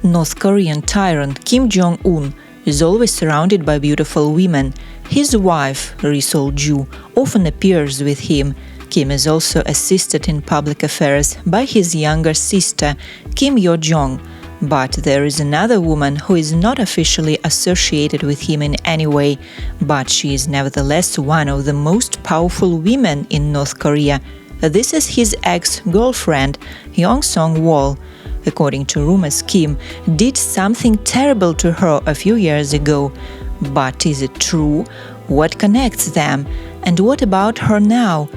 North Korean tyrant Kim Jong-un is always surrounded by beautiful women. His wife, Ri Sol-ju, often appears with him. Kim is also assisted in public affairs by his younger sister, Kim Yo-jong. But there is another woman who is not officially associated with him in any way, but she is nevertheless one of the most powerful women in North Korea. This is his ex-girlfriend, Hyon Song-wol. According to rumors, Kim did something terrible to her a few years ago. But is it true? What connects them? And what about her now?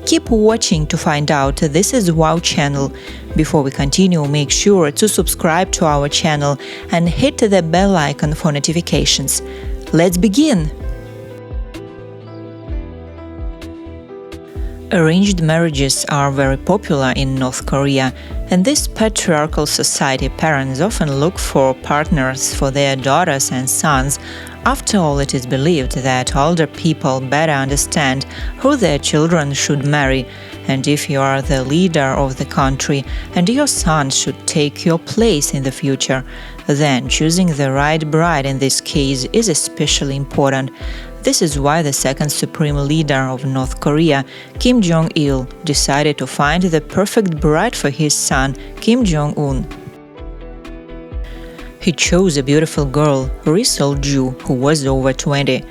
Keep watching to find out. This is Wow Channel. Before we continue, make sure to subscribe to our channel and hit the bell icon for notifications. Let's begin! Arranged marriages are very popular in North Korea. In this patriarchal society, parents often look for partners for their daughters and sons. After all, it is believed that older people better understand who their children should marry, and if you are the leader of the country and your son should take your place in the future, then choosing the right bride in this case is especially important. This is why the second supreme leader of North Korea, Kim Jong-il, decided to find the perfect bride for his son, Kim Jong-un. He chose a beautiful girl, Ri Sol-ju, who was over 20.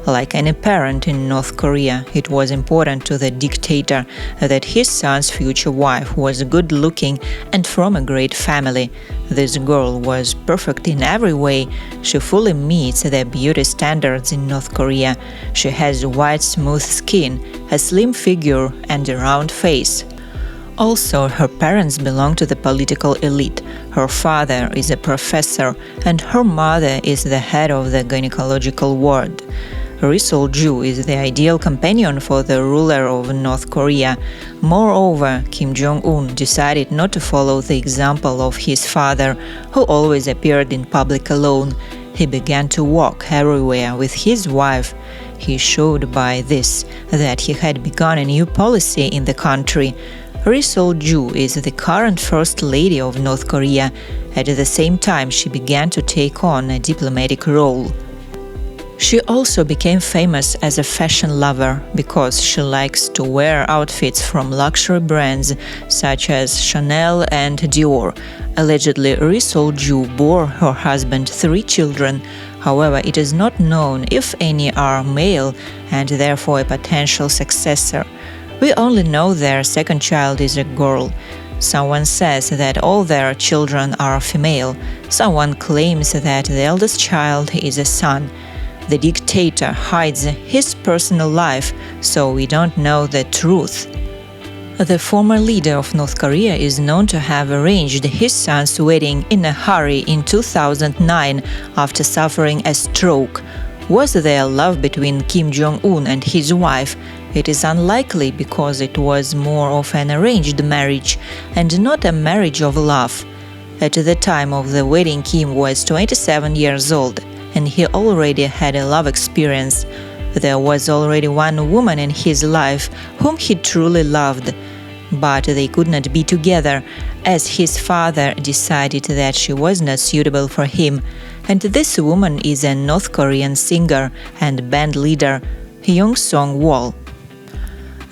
Like any parent in North Korea, it was important to the dictator that his son's future wife was good-looking and from a great family. This girl was perfect in every way. She fully meets the beauty standards in North Korea. She has white, smooth skin, a slim figure, and a round face. Also, her parents belong to the political elite. Her father is a professor, and her mother is the head of the gynecological ward. Ri Sol-ju is the ideal companion for the ruler of North Korea. Moreover, Kim Jong-un decided not to follow the example of his father, who always appeared in public alone. He began to walk everywhere with his wife. He showed by this that he had begun a new policy in the country. Ri Sol-ju is the current First Lady of North Korea. At the same time, she began to take on a diplomatic role. She also became famous as a fashion lover because she likes to wear outfits from luxury brands such as Chanel and Dior. Allegedly, Ri Sol-ju bore her husband 3 children. However, it is not known if any are male and therefore a potential successor. We only know their second child is a girl. Someone says that all their children are female. Someone claims that the eldest child is a son. The dictator hides his personal life, so we don't know the truth. The former leader of North Korea is known to have arranged his son's wedding in a hurry in 2009 after suffering a stroke. Was there love between Kim Jong-un and his wife? It is unlikely because it was more of an arranged marriage and not a marriage of love. At the time of the wedding, Kim was 27 years old, and he already had a love experience. There was already one woman in his life whom he truly loved, but they could not be together, as his father decided that she was not suitable for him. And this woman is a North Korean singer and band leader, Hyon Song-wol.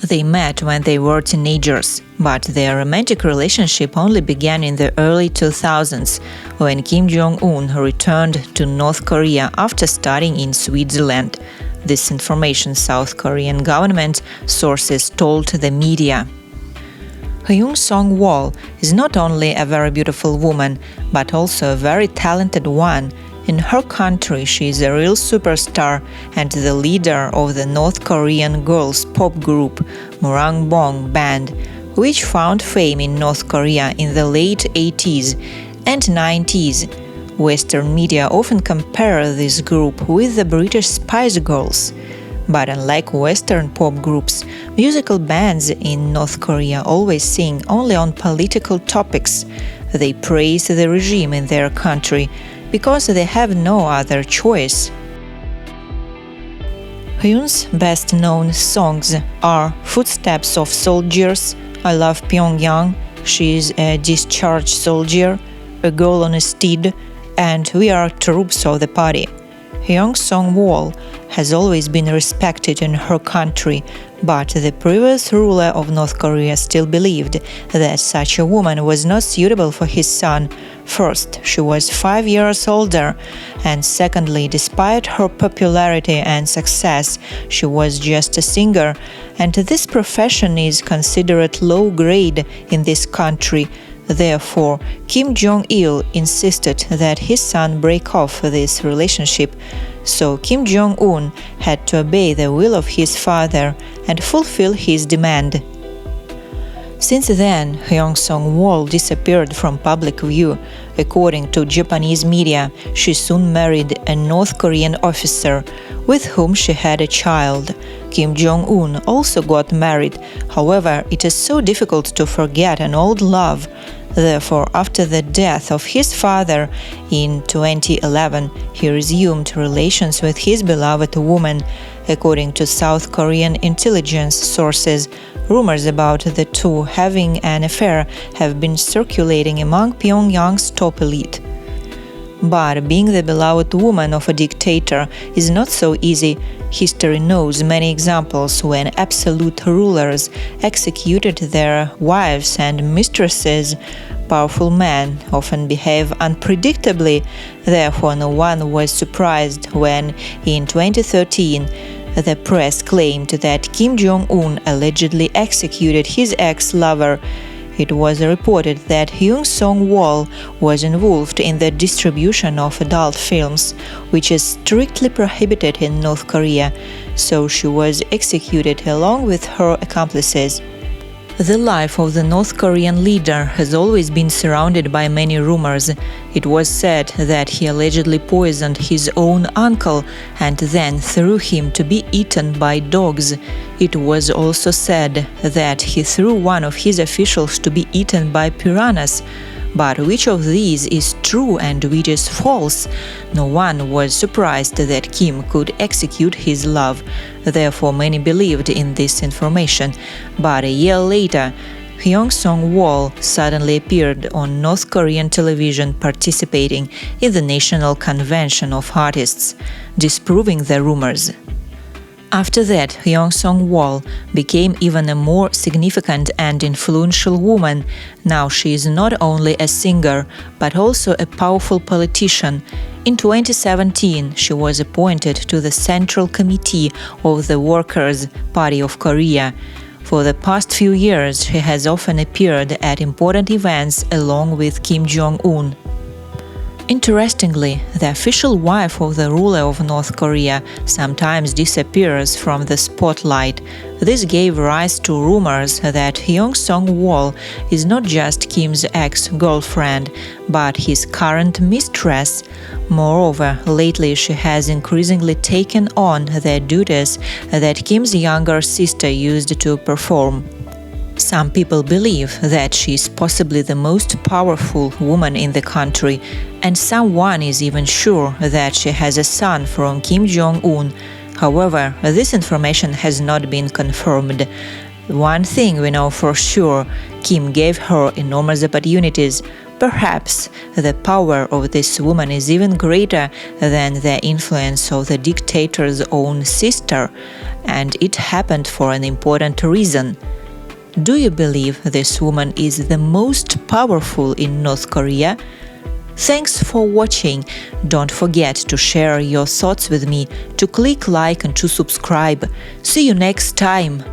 They met when they were teenagers, but their romantic relationship only began in the early 2000s, when Kim Jong-un returned to North Korea after studying in Switzerland. This information South Korean government sources told the media. Hyon Song-wol is not only a very beautiful woman, but also a very talented one. In her country, she is a real superstar and the leader of the North Korean girls' pop group Morangbong Band, which found fame in North Korea in the late 80s and 90s. Western media often compare this group with the British Spice Girls. But unlike Western pop groups, musical bands in North Korea always sing only on political topics. They praise the regime in their country because they have no other choice. Hyun's best-known songs are Footsteps of Soldiers, I Love Pyongyang, She is a Discharged Soldier, a girl on a steed, and we are troops of the party. Hyon Song-wol has always been respected in her country, but the previous ruler of North Korea still believed that such a woman was not suitable for his son. First, she was 5 years older, and secondly, despite her popularity and success, she was just a singer, and this profession is considered low grade in this country. Therefore, Kim Jong-il insisted that his son break off this relationship, so Kim Jong-un had to obey the will of his father and fulfill his demand. Since then, Hyon Song-wol disappeared from public view. According to Japanese media, she soon married a North Korean officer, with whom she had a child. Kim Jong-un also got married. However, it is so difficult to forget an old love. Therefore, after the death of his father in 2011, he resumed relations with his beloved woman. According to South Korean intelligence sources, rumors about the two having an affair have been circulating among Pyongyang's top elite. But being the beloved woman of a dictator is not so easy. History knows many examples when absolute rulers executed their wives and mistresses. Powerful men often behave unpredictably. Therefore, no one was surprised when, in 2013, the press claimed that Kim Jong-un allegedly executed his ex-lover. It was reported that Hyon Song-wol was involved in the distribution of adult films, which is strictly prohibited in North Korea, so she was executed along with her accomplices. The life of the North Korean leader has always been surrounded by many rumors. It was said that he allegedly poisoned his own uncle and then threw him to be eaten by dogs. It was also said that he threw one of his officials to be eaten by piranhas. But which of these is true and which is false? No one was surprised that Kim could execute his love. Therefore, many believed in this information. But a year later, Hyon Song-wol suddenly appeared on North Korean television participating in the National Convention of Artists, disproving the rumors. After that, Hyon Song-wol became even a more significant and influential woman. Now she is not only a singer, but also a powerful politician. In 2017, she was appointed to the Central Committee of the Workers' Party of Korea. For the past few years, she has often appeared at important events along with Kim Jong-un. Interestingly, the official wife of the ruler of North Korea sometimes disappears from the spotlight. This gave rise to rumors that Hyon Song-wol is not just Kim's ex-girlfriend, but his current mistress. Moreover, lately she has increasingly taken on the duties that Kim's younger sister used to perform. Some people believe that she is possibly the most powerful woman in the country, and someone is even sure that she has a son from Kim Jong-un. However, this information has not been confirmed. One thing we know for sure, Kim gave her enormous opportunities. Perhaps the power of this woman is even greater than the influence of the dictator's own sister, and it happened for an important reason. Do you believe this woman is the most powerful in North Korea? Thanks for watching. Don't forget to share your thoughts with me, to click like and to subscribe. See you next time.